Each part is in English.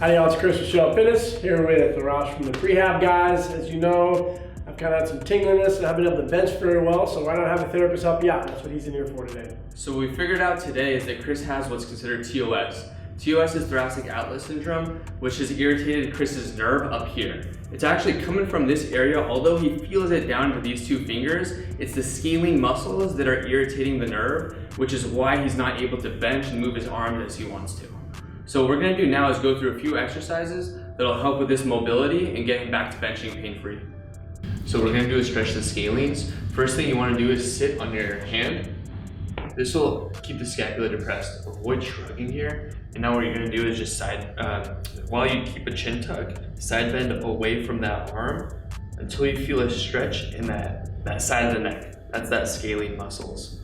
Howdy y'all, it's Chris with Shell Fitness, here with Arash from the Prehab guys. As you know, I've kind of had some tingliness and I haven't been able to bench very well, so why not have a therapist help you out? That's what he's in here for today. So what we figured out today is that Chris has what's considered TOS. TOS is thoracic outlet syndrome, which has irritated Chris's nerve up here. It's actually coming from this area, although he feels it down to these two fingers. It's the scalene muscles that are irritating the nerve, which is why he's not able to bench and move his arms as he wants to. So what we're gonna do now is go through a few exercises that'll help with this mobility and getting back to benching pain-free. So what we're gonna do is stretch the scalenes. First thing you wanna do is sit on your hand. This will keep the scapula depressed. Avoid shrugging here. And now what you're gonna do is just while you keep a chin tuck, side bend away from that arm until you feel a stretch in that side of the neck. That's that scalene muscles.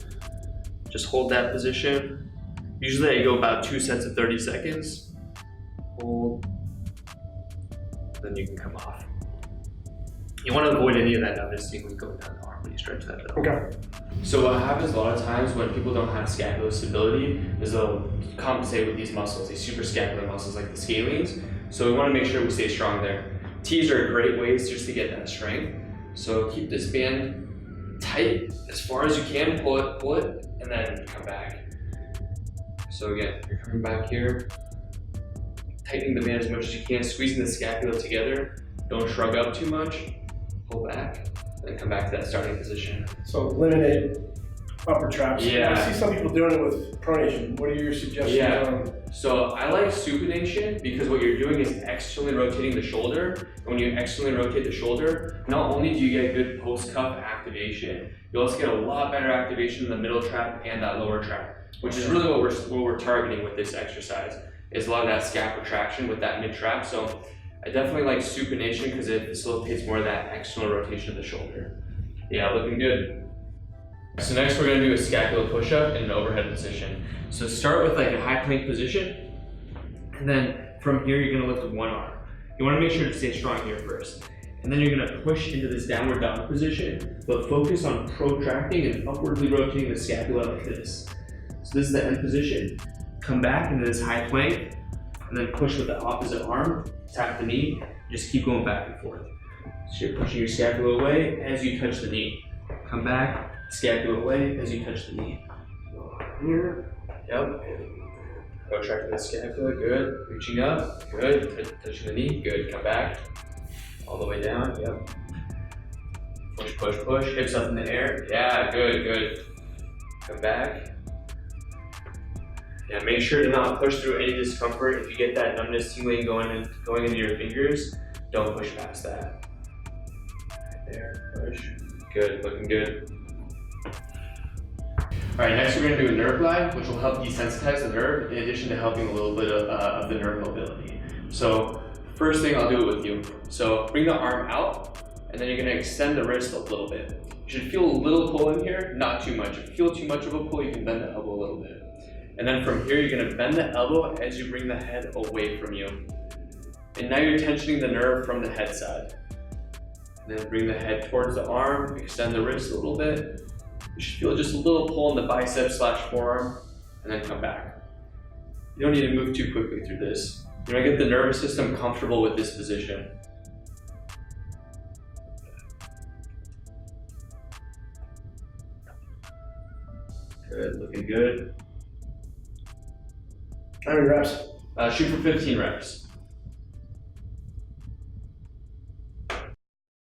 Just hold that position. Usually I go about 2 sets of 30 seconds. Hold, then you can come off. You want to avoid any of that numbness tingling going down the arm when you stretch that though. Okay. So what happens a lot of times when people don't have scapular stability is they'll compensate with these muscles, these suprascapular muscles like the scalenes. So we want to make sure we stay strong there. T's are great ways just to get that strength. So keep this band tight as far as you can, pull it, and then come back. So again, you're coming back here, tightening the band as much as you can, squeezing the scapula together. Don't shrug up too much, pull back, then come back to that starting position. So eliminate upper traps. Yeah. I see some people doing it with pronation. What are your suggestions? Yeah. So I like supination because what you're doing is externally rotating the shoulder. And when you externally rotate the shoulder, not only do you get good post-cuff activation, you also get a lot better activation in the middle trap and that lower trap, which is really what we're targeting with this exercise, is a lot of that scap retraction with that mid trap. So I definitely like supination because it facilitates more of that external rotation of the shoulder. Yeah, looking good. So next we're gonna do a scapular push-up in an overhead position. So start with like a high plank position, and then from here you're gonna lift with one arm. You wanna make sure to stay strong here first. And then you're gonna push into this downward dog position, but focus on protracting and upwardly rotating the scapula like this. So this is the end position. Come back into this high plank, and then push with the opposite arm, tap the knee, just keep going back and forth. So you're pushing your scapula away as you touch the knee. Come back, scapula away as you touch the knee. Here, yep. Protracting the scapula, good. Reaching up, good. Touching the knee, good. Come back, all the way down, yep. Push, push, push, hips up in the air. Yeah, good. Come back. Yeah, make sure to not push through any discomfort. If you get that numbness tingling going into your fingers, don't push past that. Right there, push. Good, looking good. All right, next we're gonna do a nerve glide, which will help desensitize the nerve in addition to helping a little bit of the nerve mobility. So first thing, I'll do it with you. So bring the arm out, and then you're gonna extend the wrist a little bit. You should feel a little pull in here, not too much. If you feel too much of a pull, you can bend the elbow a little bit. And then from here, you're gonna bend the elbow as you bring the head away from you. And now you're tensioning the nerve from the head side. And then bring the head towards the arm, extend the wrist a little bit. You should feel just a little pull in the bicep/forearm, and then come back. You don't need to move too quickly through this. You're gonna get the nervous system comfortable with this position. Good, looking good. How many reps? Shoot for 15 reps.